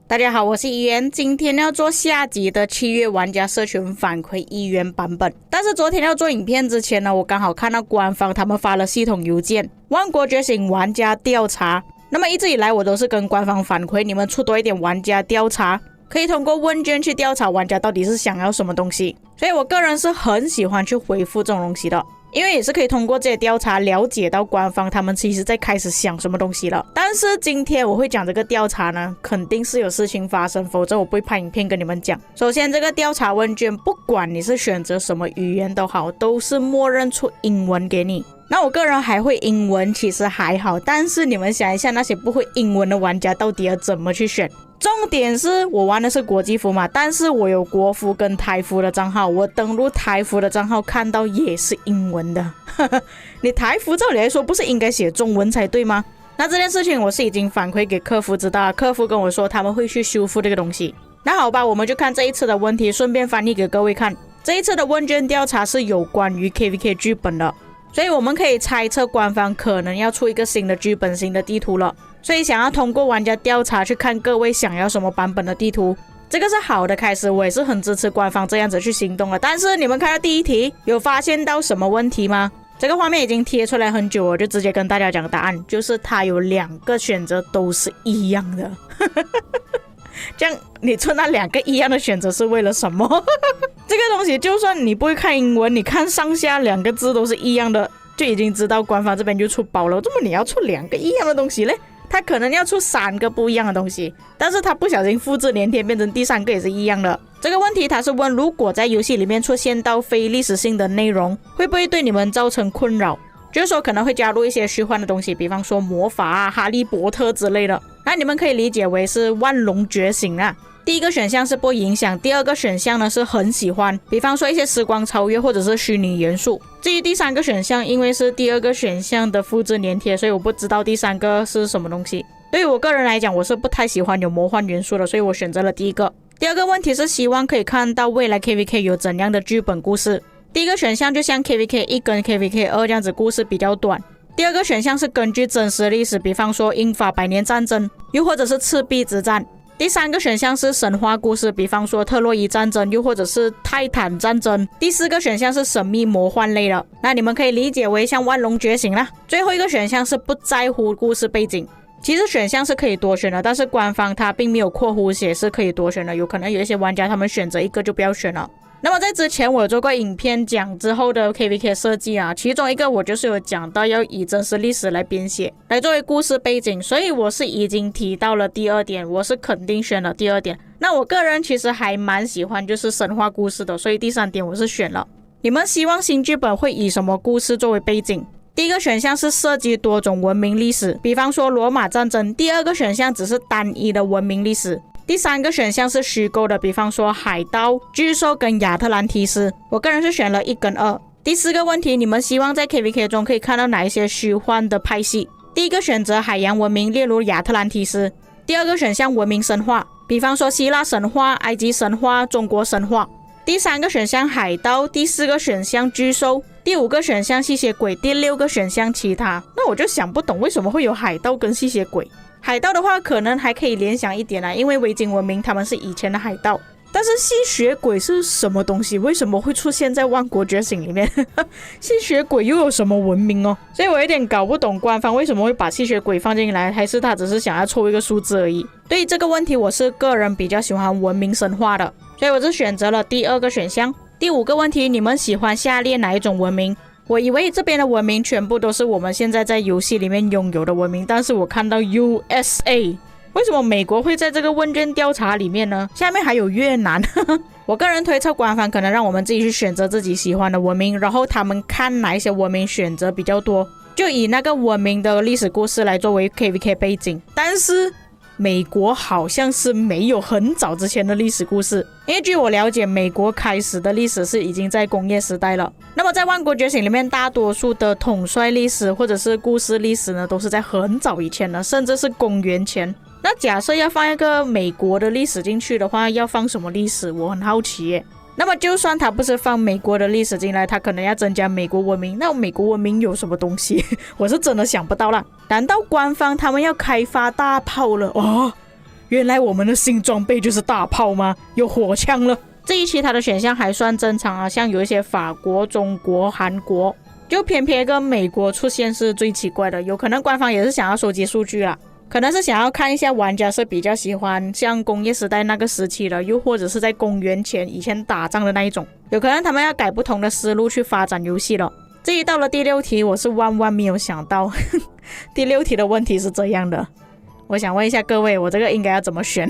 大家好，我是怡媛，今天要做下集的7月玩家社群反馈意愿版本。但是昨天要做影片之前呢，我刚好看到官方他们发了系统邮件，万国觉醒玩家调查。那么一直以来我都是跟官方反馈，你们出多一点玩家调查，可以通过问卷去调查玩家到底是想要什么东西。所以我个人是很喜欢去回复这种东西的，因为也是可以通过这些调查了解到官方他们其实在开始想什么东西了。但是今天我会讲这个调查呢，肯定是有事情发生，否则我不会拍影片跟你们讲。首先这个调查问卷不管你是选择什么语言都好，都是默认出英文给你。那我个人还会英文其实还好，但是你们想一下那些不会英文的玩家到底要怎么去选。重点是我玩的是国际服嘛，但是我有国服跟台服的账号，我登录台服的账号看到也是英文的你台服照理来说不是应该写中文才对吗？那这件事情我是已经反馈给客服知道了，客服跟我说他们会去修复这个东西。那好吧，我们就看这一次的问题，顺便翻译给各位看。这一次的问卷调查是有关于 KVK 剧本的，所以我们可以猜测官方可能要出一个新的剧本、新的地图了，所以想要通过玩家调查去看各位想要什么版本的地图，这个是好的开始，我也是很支持官方这样子去行动了。但是你们看到第一题有发现到什么问题吗？这个画面已经贴出来很久，我就直接跟大家讲答案，就是它有2个选择都是一样的这样你出那2个一样的选择是为了什么这个东西就算你不会看英文，你看上下2个字都是一样的，就已经知道官方这边就出包了。怎么你要出2个一样的东西嘞？他可能要出3个不一样的东西，但是他不小心复制粘贴变成第3个也是一样的。这个问题他是问，如果在游戏里面出现到非历史性的内容，会不会对你们造成困扰？就是说可能会加入一些虚幻的东西，比方说魔法啊、哈利波特之类的，那你们可以理解为是万龙觉醒啊。第一个选项是不影响，第2个选项呢是很喜欢，比方说一些时光超越或者是虚拟元素。至于第3个选项，因为是第2个选项的复制粘贴，所以我不知道第3个是什么东西。对于我个人来讲，我是不太喜欢有魔幻元素的，所以我选择了第1个。第2个问题是希望可以看到未来 KVK 有怎样的剧本故事。第1个选项就像 KVK 1跟 KVK 2这样子，故事比较短。第2个选项是根据真实历史，比方说英法百年战争，又或者是赤壁之战。第3个选项是神话故事，比方说特洛伊战争，又或者是泰坦战争。第4个选项是神秘魔幻类的，那你们可以理解为像万龙觉醒啦。最后一个选项是不在乎故事背景。其实选项是可以多选的，但是官方它并没有括弧写是可以多选的，有可能有一些玩家他们选择一个就不要选了。那么在之前我有做过影片讲之后的 KVK 设计啊，其中一个我就是有讲到要以真实历史来编写，来作为故事背景，所以我是已经提到了第2点，我是肯定选了第2点。那我个人其实还蛮喜欢就是神话故事的，所以第3点我是选了。你们希望新剧本会以什么故事作为背景？第1个选项是涉及多种文明历史，比方说罗马战争。第2个选项只是单一的文明历史。第3个选项是虚构的，比方说海盗、巨兽跟亚特兰提斯。我个人是选了1跟2。第4个问题，你们希望在 KVK 中可以看到哪一些虚幻的派系？第1个选择海洋文明，例如亚特兰提斯。第2个选项文明神话，比方说希腊神话、埃及神话、中国神话。第3个选项海盗，第4个选项巨兽，第5个选项吸血鬼，第6个选项其他。那我就想不懂为什么会有海盗跟吸血鬼。海盗的话可能还可以联想一点因为维京文明他们是以前的海盗。但是吸血鬼是什么东西？为什么会出现在万国觉醒里面吸血鬼又有什么文明哦？所以我有点搞不懂官方为什么会把吸血鬼放进来，还是他只是想要凑一个数字而已。对于这个问题，我是个人比较喜欢文明神话的，所以我是选择了第2个选项。第5个问题，你们喜欢下列哪一种文明？我以为这边的文明全部都是我们现在在游戏里面拥有的文明，但是我看到 USA， 为什么美国会在这个问卷调查里面呢？下面还有越南我个人推测官方可能让我们自己去选择自己喜欢的文明，然后他们看哪一些文明选择比较多，就以那个文明的历史故事来作为 KVK 背景。但是美国好像是没有很早之前的历史故事，因为据我了解，美国开始的历史是已经在工业时代了。那么在万国觉醒里面，大多数的统帅历史或者是故事历史呢，都是在很早以前的，甚至是公元前。那假设要放一个美国的历史进去的话，要放什么历史？我很好奇耶。那么就算他不是放美国的历史进来，他可能要增加美国文明，那美国文明有什么东西？我是真的想不到啦。难道官方他们要开发大炮了？哦，原来我们的新装备就是大炮吗？有火枪了。至于其他的选项还算正常啊，像有一些法国、中国、韩国，就偏偏跟美国出现是最奇怪的。有可能官方也是想要收集数据啦，可能是想要看一下玩家是比较喜欢像工业时代那个时期的，又或者是在公元前以前打仗的那一种，有可能他们要改不同的思路去发展游戏了。至于到了第6题，我是万万没有想到第6题的问题是这样的，我想问一下各位，我这个应该要怎么选？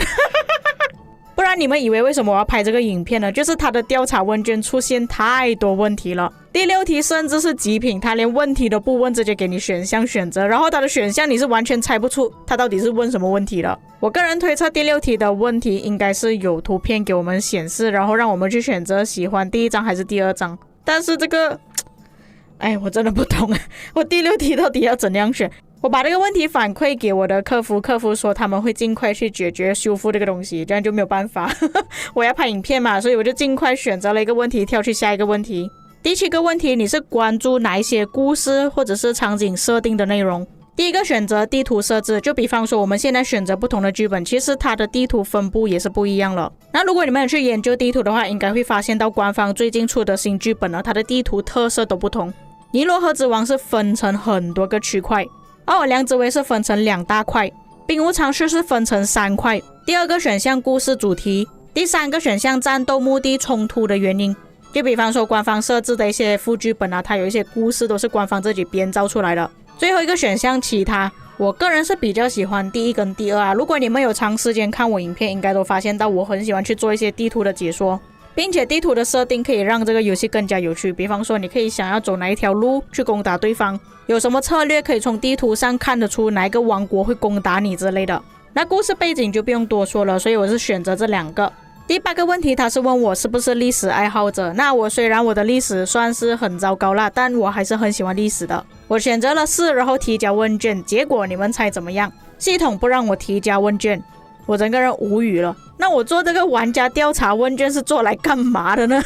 不然你们以为为什么我要拍这个影片呢？就是他的调查问卷出现太多问题了。第6题甚至是极品，他连问题都不问，直接给你选项选择，然后他的选项你是完全猜不出他到底是问什么问题的。我个人推测第6题的问题应该是有图片给我们显示，然后让我们去选择喜欢第1章还是第2章。但是这个我真的不懂我第6题到底要怎样选？我把这个问题反馈给我的客服，客服说他们会尽快去解决修复这个东西，这样就没有办法我要拍影片嘛，所以我就尽快选择了一个问题，跳去下一个问题。第7个问题，你是关注哪一些故事或者是场景设定的内容？第一个选择地图设置，就比方说我们现在选择不同的剧本，其实它的地图分布也是不一样了。那如果你们有去研究地图的话，应该会发现到官方最近出的新剧本呢，它的地图特色都不同。尼罗河之王是分成很多个区块，良之维是分成2大块，兵无常势是分成3块。第2个选项故事主题，第3个选项战斗目的冲突的原因。就比方说官方设置的一些副剧本啊，它有一些故事都是官方自己编造出来的。最后一个选项其他，我个人是比较喜欢第1跟第2啊。如果你们有长时间看我影片，应该都发现到我很喜欢去做一些地图的解说，并且地图的设定可以让这个游戏更加有趣。比方说你可以想要走哪一条路去攻打对方，有什么策略可以从地图上看得出哪一个王国会攻打你之类的。那故事背景就不用多说了，所以我是选择这2个。第8个问题，他是问我是不是历史爱好者。那我虽然我的历史算是很糟糕啦，但我还是很喜欢历史的。我选择了4，然后提交问卷，结果你们猜怎么样？系统不让我提交问卷，我整个人无语了。那我做这个玩家调查问卷是做来干嘛的呢？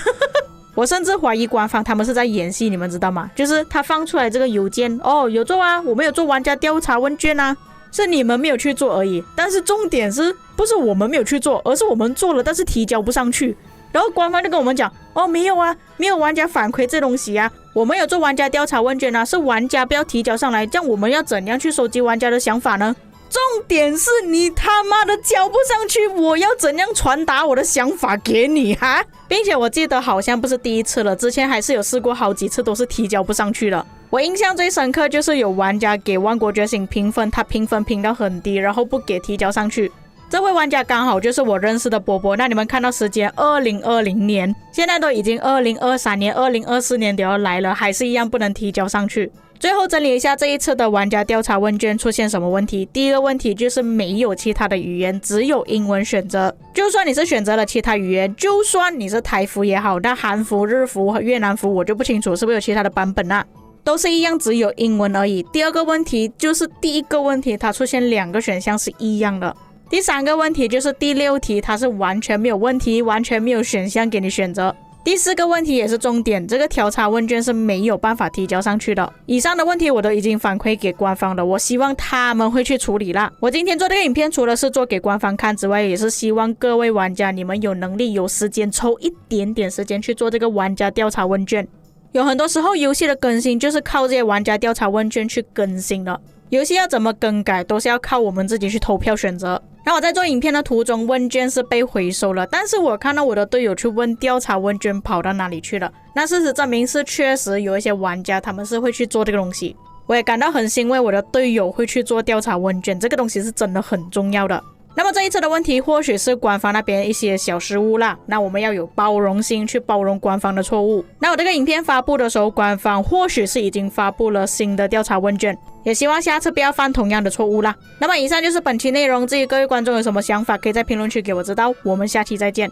我甚至怀疑官方他们是在演戏，你们知道吗？就是他放出来这个邮件，有做啊，我们有做玩家调查问卷啊，是你们没有去做而已。但是重点是不是我们没有去做，而是我们做了，但是提交不上去。然后官方就跟我们讲，没有啊，没有玩家反馈这东西啊，我们有做玩家调查问卷啊，是玩家不要提交上来，这样我们要怎样去收集玩家的想法呢？重点是你他妈的交不上去，我要怎样传达我的想法给你哈？并且我记得好像不是第一次了，之前还是有试过好几次都是提交不上去了。我印象最深刻就是有玩家给万国觉醒评分，他评分评到很低，然后不给提交上去。这位玩家刚好就是我认识的波波。那你们看到时间2020年，现在都已经2023年、2024年都要来了，还是一样不能提交上去。最后整理一下这一次的玩家调查问卷出现什么问题。第一个问题就是没有其他的语言，只有英文选择。就算你是选择了其他语言，就算你是台服也好，那韩服、日服和越南服我就不清楚是不是有其他的版本啊，都是一样只有英文而已。第2个问题就是第1个问题它出现2个选项是一样的。第3个问题就是第6题，它是完全没有问题，完全没有选项给你选择。第4个问题也是重点，这个调查问卷是没有办法提交上去的。以上的问题我都已经反馈给官方了，我希望他们会去处理啦。我今天做这个影片除了是做给官方看之外，也是希望各位玩家你们有能力有时间抽一点点时间去做这个玩家调查问卷。有很多时候游戏的更新就是靠这些玩家调查问卷去更新的，游戏要怎么更改都是要靠我们自己去投票选择。然后我在做影片的途中，问卷是被回收了，但是我看到我的队友去问调查问卷跑到哪里去了。那事实证明是确实有一些玩家他们是会去做这个东西，我也感到很欣慰我的队友会去做调查问卷，这个东西是真的很重要的。那么这一次的问题或许是官方那边一些小失误啦，那我们要有包容心去包容官方的错误。那我这个影片发布的时候，官方或许是已经发布了新的调查问卷，也希望下次不要犯同样的错误啦。那么以上就是本期内容，至于各位观众有什么想法，可以在评论区给我知道。我们下期再见。